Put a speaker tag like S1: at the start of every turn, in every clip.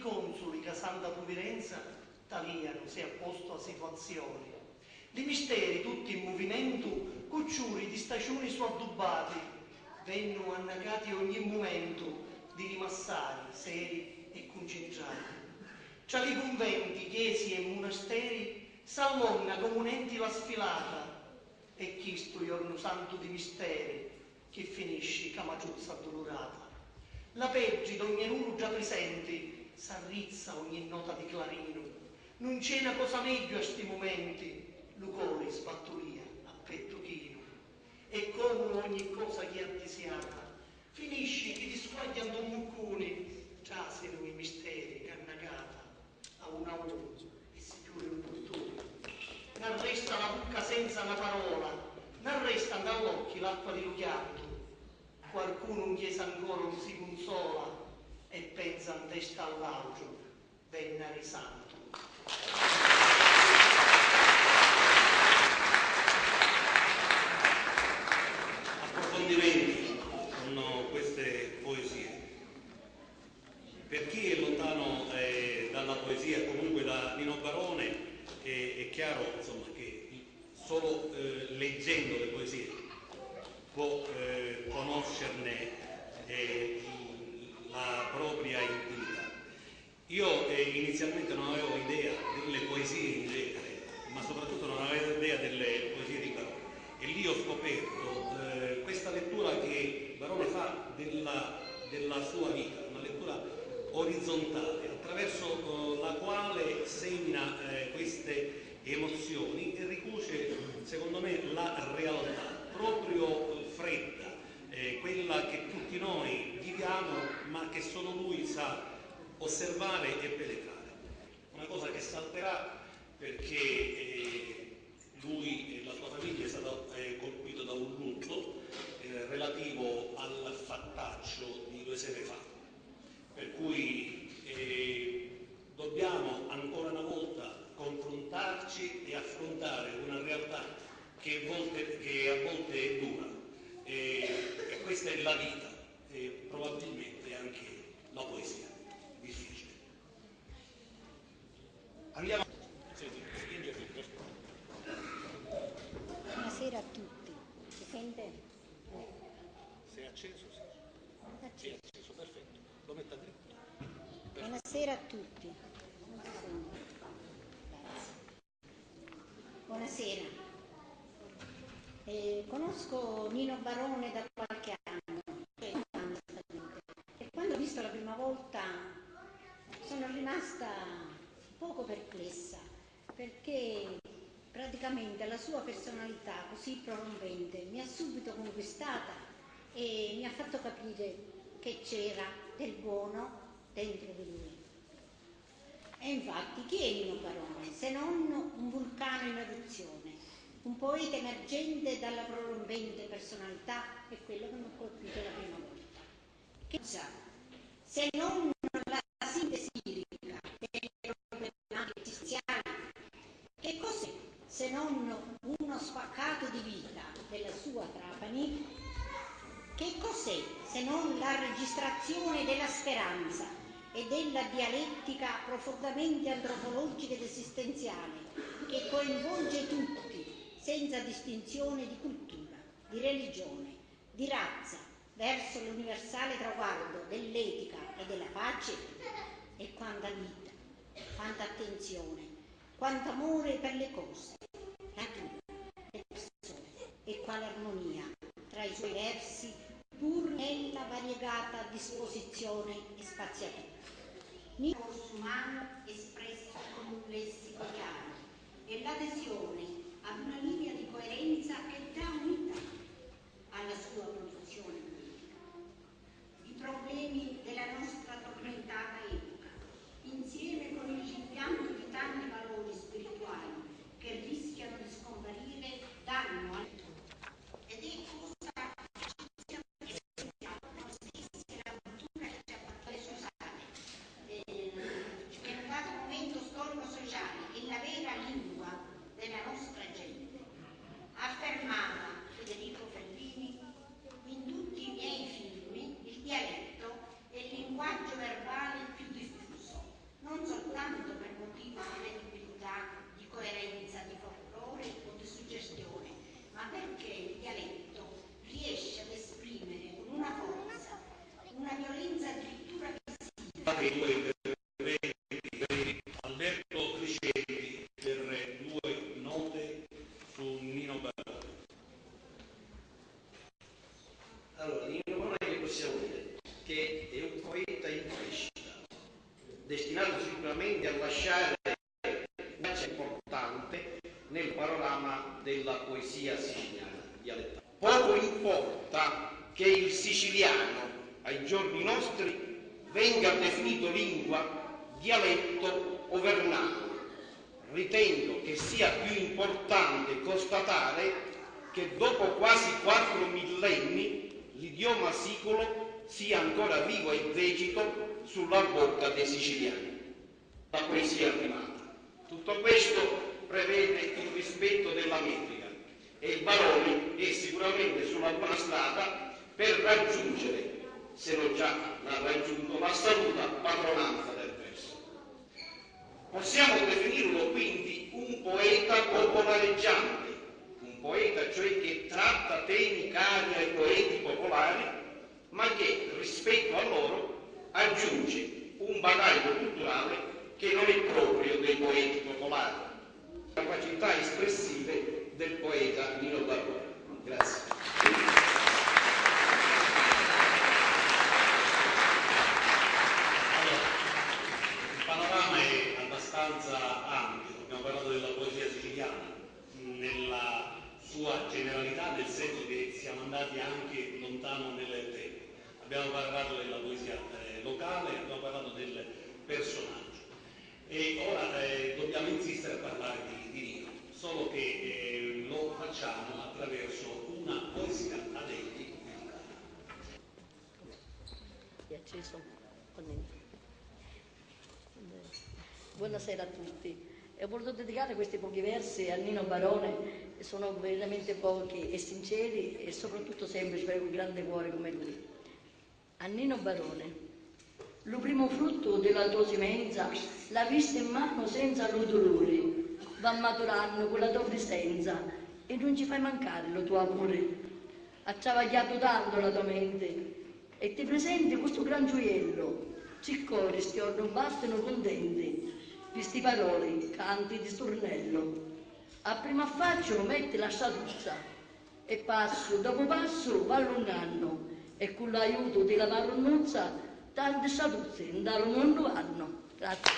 S1: consoli che santa provvidenza taliano si è posto a situazioni. Di misteri tutti in movimento, cucciuri di stagioni su addubbati, vengono annegati ogni momento di rimassari seri e concentrati. Tra i conventi, chiesi e monasteri s'allunga comunenti la sfilata e chi sto giorno santo di misteri che finisce camacciuzza addolorata. La peggi d'ogni uno già presenti s'arrizza ogni nota di clarino. Non c'è una cosa meglio a sti momenti, lo cuore sbattolia a petto chino. E come ogni cosa che è desiata, finisce che disguagliando mucconi, trasino i misteri che annagata a uno e si chiude un portone. Non resta la bocca senza una parola, non resta dall'occhio l'acqua di lo chianto. Qualcuno in chiesa ancora non si consola e pensa in testa all'altro, Vennari Santo.
S2: Approfondimenti con queste poesie. Per chi è lontano dalla poesia, comunque da Nino Barone, è chiaro insomma, che solo leggendo le poesie può conoscerne la propria intimità. Io inizialmente non avevo idea delle poesie in genere, ma soprattutto non avevo idea delle poesie di Barone. E lì ho scoperto questa lettura che Barone fa della sua vita, una lettura orizzontale, attraverso la quale semina queste emozioni e ricuce, secondo me, la realtà proprio fredda, quella che tutti noi viviamo, ma che solo lui sa osservare e penetrare. Una cosa che salterà perché lui e la sua famiglia è stato colpito da un lutto relativo al fattaccio di 2 sere fa, per cui dobbiamo ancora una volta confrontarci e affrontare una realtà che a volte è dura, e questa è la vita e probabilmente anche la poesia difficile. Andiamo.
S3: Buonasera a tutti. Si sente?
S2: Se è acceso, sì. Sì, è acceso, perfetto. Lo metto a dritto.
S3: Buonasera a tutti. Grazie. Buonasera. Conosco Nino Barone da qualche anno, e quando ho visto la prima volta sono rimasta poco perplessa, perché praticamente la sua personalità così prorompente mi ha subito conquistata e mi ha fatto capire che c'era del buono dentro di lui. E infatti chi è Nino Barone se non un vulcano in eruzione, un poeta emergente dalla prorompente personalità? È quello che mi ha colpito la prima volta. Che sa, se non la sintesi lirica delle problematiche esistenziali, che cos'è se non uno spaccato di vita della sua Trapani? Che cos'è se non la registrazione della speranza e della dialettica profondamente antropologica ed esistenziale che coinvolge tutti, senza distinzione di cultura, di religione, di razza, verso l'universale traguardo dell'etica e della pace? E quanta vita, quanta attenzione, quanto amore per le cose, la natura, le persone, e quale armonia tra i suoi versi, pur nella variegata disposizione e spaziatura. Nino corso umano espresso con un lessico chiaro e l'adesione ad una linea di coerenza che dà unità alla sua produzione politica. I problemi della nostra tormentata epoca, insieme con il rimpianto di tanti valori spirituali che rischiano di scomparire, danno al ed è cosa che ci ha fatto scusate, che non dato tipo di credibilità, di coerenza, di folklore o di suggestione, ma perché il dialetto riesce ad esprimere con una forza, una violenza addirittura visibile.
S2: Alberto Criscetti per 2 note su Nino Barone.
S4: Allora, Nino Barone che possiamo dire? Che è un poeta in crescita, destinato sicuramente a lasciare una traccia importante nel panorama della poesia siciliana dialettale. Poco importa che il siciliano ai giorni nostri venga definito lingua, dialetto o vernacolo. Ritengo che sia più importante constatare che dopo quasi 4 millenni l'idioma siculo sia ancora vivo e vegito sulla bocca dei siciliani. La poesia primata. Tutto questo prevede il rispetto della metrica e il Barone è sicuramente sulla buona strada per raggiungere, se non già l'ha raggiunto, l'assoluta padronanza del verso. Possiamo definirlo quindi un poeta popolareggiante, un poeta cioè che tratta temi cari ai poeti popolari, ma che rispetto a loro aggiunge un bagaglio culturale che non è proprio dei poeti popolari. Capacità espressive del poeta Nino Barone. Grazie.
S2: Il panorama è abbastanza ampio, abbiamo parlato della poesia siciliana nella sua generalità, nel senso che siamo andati anche lontano nel tempo. Abbiamo parlato della poesia locale, abbiamo parlato del personaggio e ora dobbiamo insistere a parlare di Nino, solo che lo facciamo attraverso una poesia ad egli dedicata.
S5: È acceso? Buonasera a tutti. Ho voluto dedicare questi pochi versi a Nino Barone, sono veramente pochi e sinceri e soprattutto semplici per un grande cuore come lui. A Nino Barone. Lo primo frutto della tua semenza l'ha vista in mano senza lo dolore, va maturando con la tua presenza e non ci fai mancare lo tuo amore. Ha travagliato tanto la tua mente e ti presenti questo gran gioiello, ciccori stiorno bastano contenti, questi parole, canti di stornello. A primo affaccio metti la stazza e passo dopo passo va allungando e con l'aiuto della marronnuzza tante stazze dal mondo hanno. Grazie.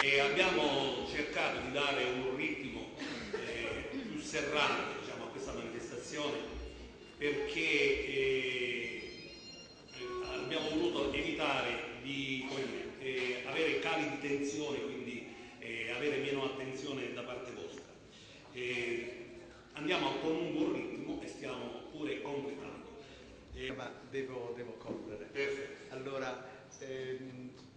S2: E abbiamo cercato di dare un ritmo più serrato, diciamo, a questa manifestazione perché abbiamo voluto evitare di avere cali di tensione, quindi avere meno attenzione da parte vostra. Andiamo con un buon ritmo e stiamo pure completando.
S6: Ma devo correre.
S2: Perfetto.
S6: Allora,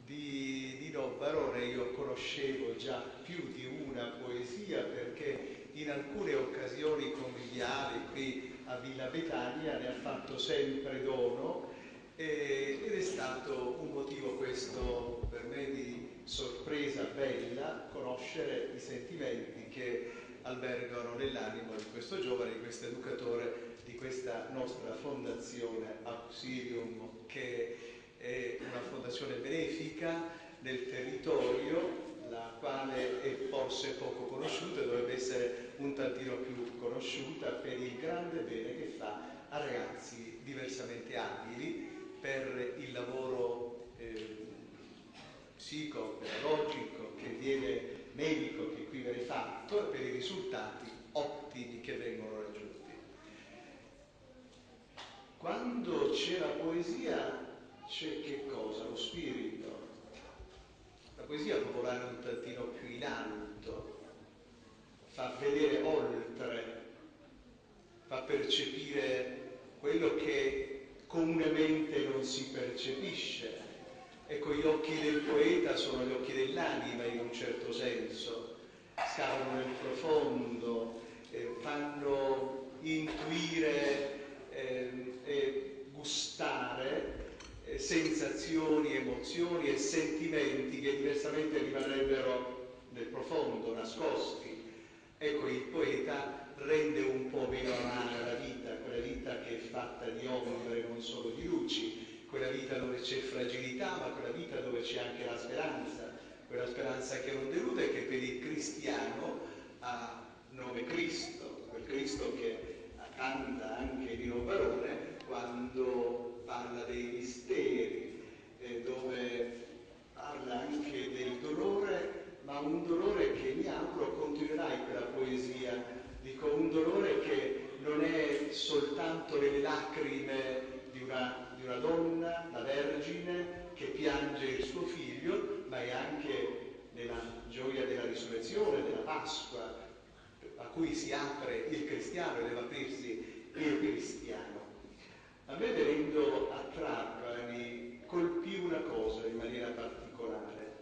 S6: di Nino Barone io conoscevo già più di una poesia perché in alcune occasioni conviviali qui a Villa Betania ne ha fatto sempre dono ed è stato un motivo questo per me di sorpresa bella conoscere i sentimenti che albergano nell'animo di questo giovane, di questo educatore, di questa nostra fondazione Auxilium, che è una fondazione benefica nel territorio, la quale è forse poco conosciuta e dovrebbe essere un tantino più conosciuta per il grande bene che fa a ragazzi diversamente abili per il lavoro psicopedagogico che viene medico che qui viene fatto e per i risultati ottimi che vengono raggiunti. Quando c'è la poesia c'è che cosa? Lo spirito. La poesia può volare un tantino più in alto, fa vedere oltre, fa percepire quello che comunemente non si percepisce. Ecco, gli occhi del poeta sono gli occhi dell'anima in un certo senso, scavano nel profondo, fanno intuire e gustare sensazioni, emozioni e sentimenti che diversamente rimarrebbero nel profondo, nascosti. Ecco, il poeta rende un po' meno amara la vita, quella vita che è fatta di ombre, non solo di luci, quella vita dove c'è fragilità, ma quella vita dove c'è anche la speranza, quella speranza che non delude e che per il cristiano ha nome Cristo, quel Cristo che canta anche Nino Barone quando parla dei misteri, dove parla anche del dolore, ma un dolore che mi auguro continuerà in quella poesia. Dico, un dolore che non è soltanto le lacrime di una donna, la Vergine, che piange il suo figlio, ma è anche nella gioia della risurrezione, della Pasqua, a cui si apre il cristiano e deve aprirsi il cristiano. A me, venendo a Trapani, colpì una cosa in maniera particolare,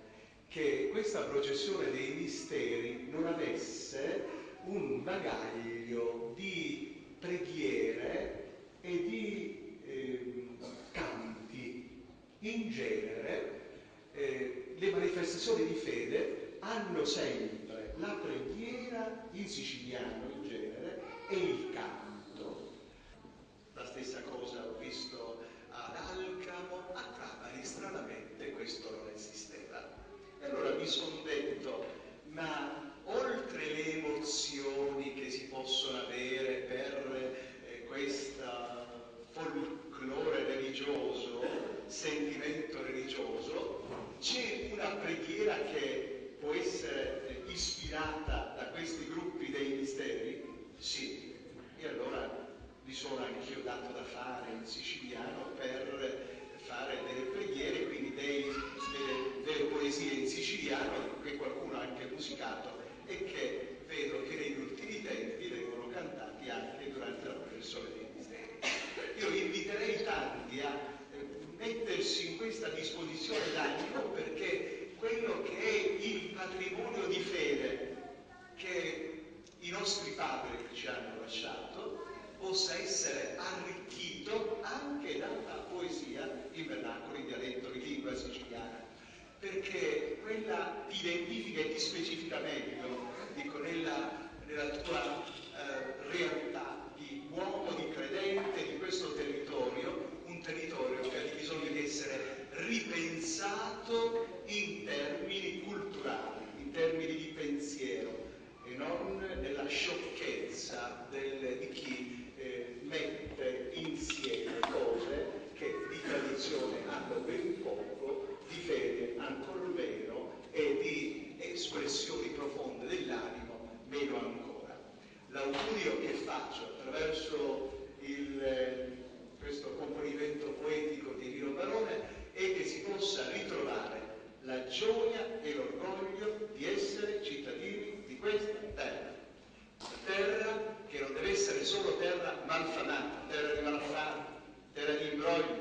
S6: che questa processione dei misteri non avesse un bagaglio di preghiere e di canti. In genere le manifestazioni di fede hanno sempre la preghiera, in siciliano in genere, e il canto. La stessa cosa ho visto ad Alcamo, a Trapani stranamente questo non esisteva. E allora mi sono detto, ma oltre le emozioni che si possono avere per questa folklore religioso, sentimento religioso, c'è una preghiera che può essere ispirata da questi gruppi dei misteri? Sì. E allora mi sono anch'io dato da fare in siciliano per fare delle preghiere, quindi delle poesie in siciliano che qualcuno ha anche musicato e che vedo che negli ultimi tempi vengono cantati anche durante la processione dei misteri. Io inviterei tanti a mettersi in questa disposizione d'animo, perché quello che è il patrimonio di fede che i nostri padri ci hanno lasciato possa essere arricchito anche dalla poesia in vernaculo, in dialetto, in lingua siciliana, perché quella ti identifica e ti specifica meglio, dico, nella tua realtà di uomo, di credente di questo territorio, un territorio che ha bisogno di essere ripensato in termini culturali, in termini di pensiero, e non nella sciocchezza di chi mette insieme cose che di tradizione hanno ben poco, di fede ancor meno e di espressioni profonde dell'animo meno ancora. L'augurio che faccio attraverso questo componimento poetico di Nino Barone è che si possa ritrovare la gioia e l'orgoglio di essere cittadini di questa terra che non deve essere solo terra malfamata, terra di malaffare, terra di imbrogli,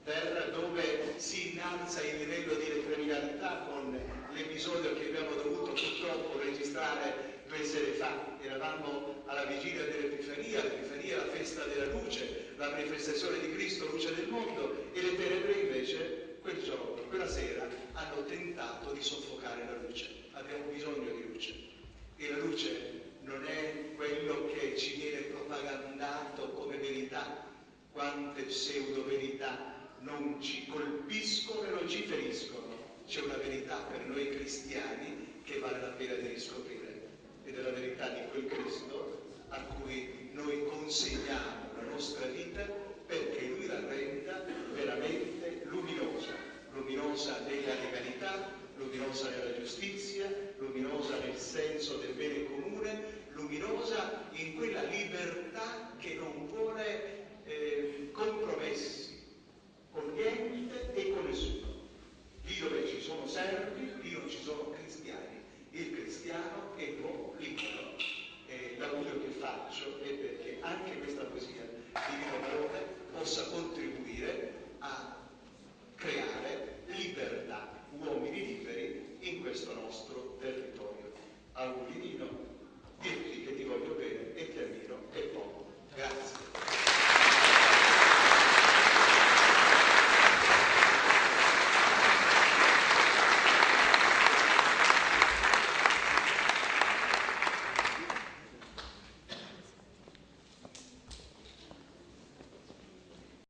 S6: terra dove si innalza il livello di criminalità con l'episodio che abbiamo dovuto purtroppo registrare 2 sere fa. Eravamo alla vigilia dell'Epifania, l'Epifania è la festa della luce, la manifestazione di Cristo, luce del mondo, e le tenebre invece quel giorno, quella sera, hanno tentato di soffocare la luce. Abbiamo bisogno di luce, e la luce non è quello che ci viene propagandato come verità. Quante pseudo-verità non ci colpiscono e non ci feriscono. C'è una verità per noi cristiani che vale la pena di riscoprire, ed è la verità di quel Cristo a cui noi consegniamo la nostra vita, perché Lui l'ha